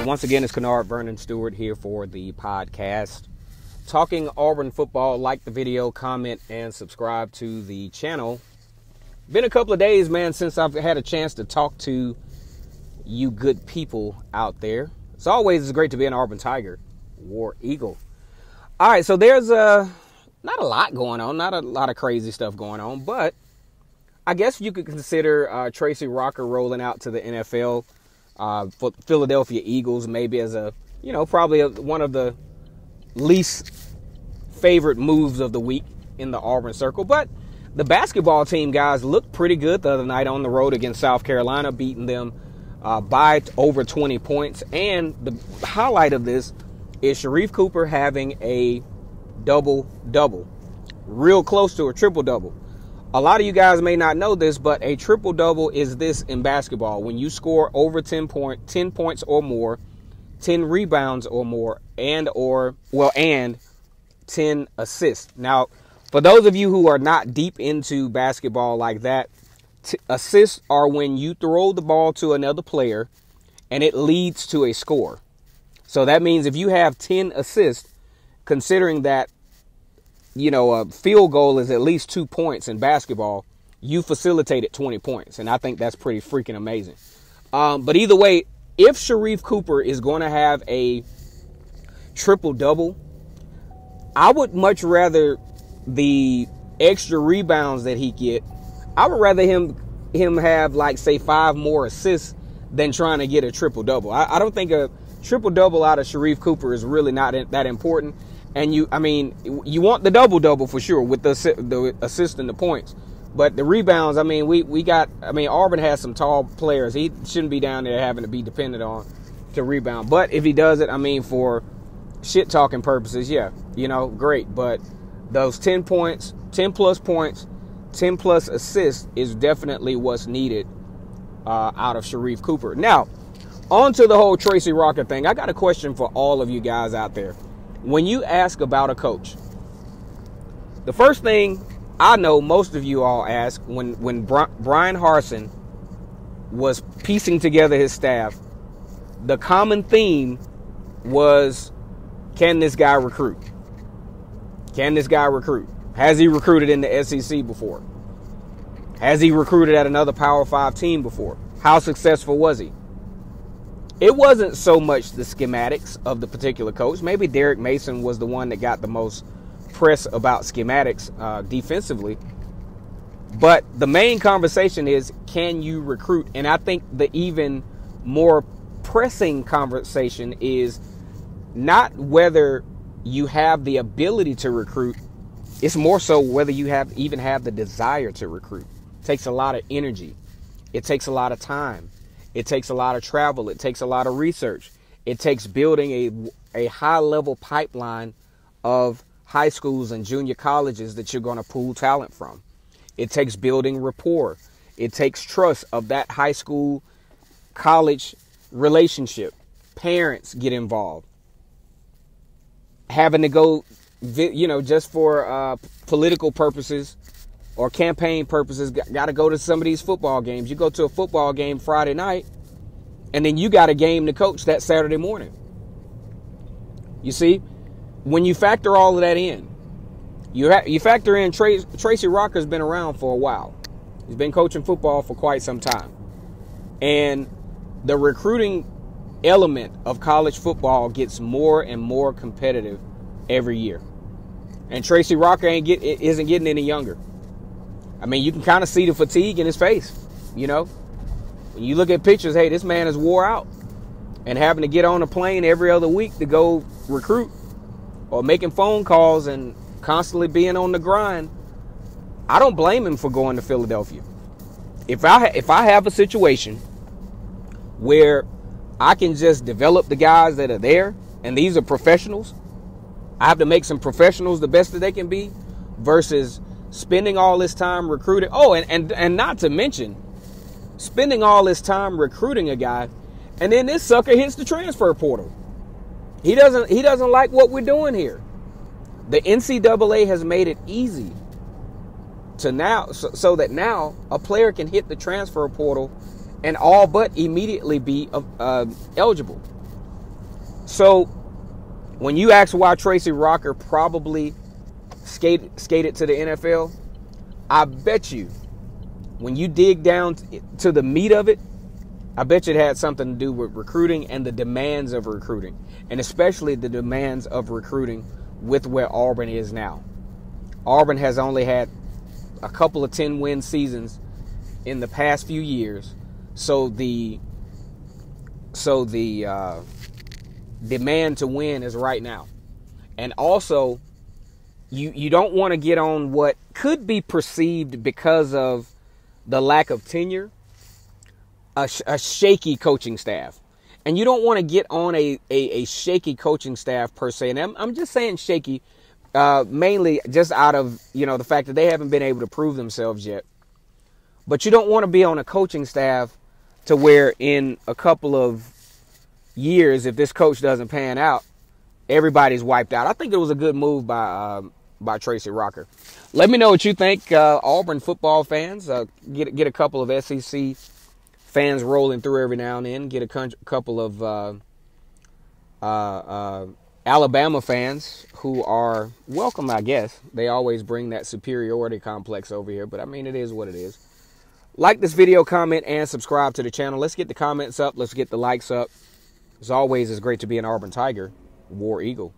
Once again, it's Kennard Vernon Stewart here for the podcast. Talking Auburn football. Like the video, comment, and subscribe to the channel. Been a couple of days, man, since I've had a chance to talk to you good people out there. As always, it's great to be an Auburn Tiger, War Eagle. All right, so there's not a lot going on, not a lot of crazy stuff going on, but I guess you could consider Tracy Rocker rolling out to the NFL for Philadelphia Eagles, maybe as a, probably one of the least favorite moves of the week in the Auburn circle. But the basketball team, guys, looked pretty good the other night on the road against South Carolina, beating them by over 20 points. And the highlight of this is Sharife Cooper having a double-double, real close to a triple-double. A lot of you guys may not know this, but a triple-double is this in basketball. When you score over 10 points or more, 10 rebounds or more, and 10 assists. Now, for those of you who are not deep into basketball like that, assists are when you throw the ball to another player and it leads to a score. So that means if you have 10 assists, considering that a field goal is at least 2 points in basketball, you facilitated 20 points. And I think that's pretty freaking amazing. But either way, if Sharife Cooper is going to have a triple-double, I would much rather the extra rebounds that he get, I would rather him have, like, say, 5 more assists than trying to get a triple-double. I don't think a triple-double out of Sharife Cooper is really not that important. And you want the double-double for sure with the assist and the points. But the rebounds, Auburn has some tall players. He shouldn't be down there having to be dependent on to rebound. But if he does it, for shit-talking purposes, yeah, great. But those 10 points, 10-plus points, 10-plus assists is definitely what's needed out of Sharife Cooper. Now, on to the whole Tracy Rocker thing. I got a question for all of you guys out there. When you ask about a coach, the first thing I know most of you all ask when Brian Harsin was piecing together his staff, the common theme was, can this guy recruit? Can this guy recruit? Has he recruited in the SEC before? Has he recruited at another Power 5 team before? How successful was he? It wasn't so much the schematics of the particular coach. Maybe Derek Mason was the one that got the most press about schematics defensively. But the main conversation is, can you recruit? And I think the even more pressing conversation is not whether you have the ability to recruit. It's more so whether you even have the desire to recruit. It takes a lot of energy. It takes a lot of time. It takes a lot of travel. It takes a lot of research. It takes building a high-level pipeline of high schools and junior colleges that you're going to pool talent from. It takes building rapport. It takes trust of that high school college relationship. Parents get involved. Having to go, just for political purposes or campaign purposes, got to go to some of these football games. You go to a football game Friday night, and then you got a game to coach that Saturday morning. You see, when you factor all of that in, you factor in Tracy Rocker's been around for a while. He's been coaching football for quite some time. And the recruiting element of college football gets more and more competitive every year. And Tracy Rocker isn't getting any younger. You can kind of see the fatigue in his face, When you look at pictures, hey, this man is wore out. And having to get on a plane every other week to go recruit or making phone calls and constantly being on the grind, I don't blame him for going to Philadelphia. If I have a situation where I can just develop the guys that are there, and these are professionals, I have to make some professionals the best that they can be versus spending all this time recruiting. Oh, and not to mention spending all this time recruiting a guy, and then this sucker hits the transfer portal. He doesn't like what we're doing here. The NCAA has made it easy to now, so that now a player can hit the transfer portal and all but immediately be eligible. So when you ask why Tracy Rocker probably skated to the NFL, I bet you when you dig down to the meat of it, I bet you it had something to do with recruiting and the demands of recruiting, and especially the demands of recruiting with where Auburn is now. Auburn has only had a couple of 10-win seasons in the past few years, so the demand to win is right now. And also, you don't want to get on what could be perceived, because of the lack of tenure, a shaky coaching staff. And you don't want to get on a shaky coaching staff per se. And I'm just saying shaky, mainly just out of, the fact that they haven't been able to prove themselves yet. But you don't want to be on a coaching staff to where in a couple of years, if this coach doesn't pan out, everybody's wiped out. I think it was a good move by Tracy Rocker. Let me know what you think, Auburn football fans. Get a couple of SEC fans rolling through every now and then. Get a couple of Alabama fans who are welcome, I guess. They always bring that superiority complex over here, but I mean, it is what it is. Like this video, comment, and subscribe to the channel. Let's get the comments up. Let's get the likes up. As always, it's great to be an Auburn Tiger. War Eagle.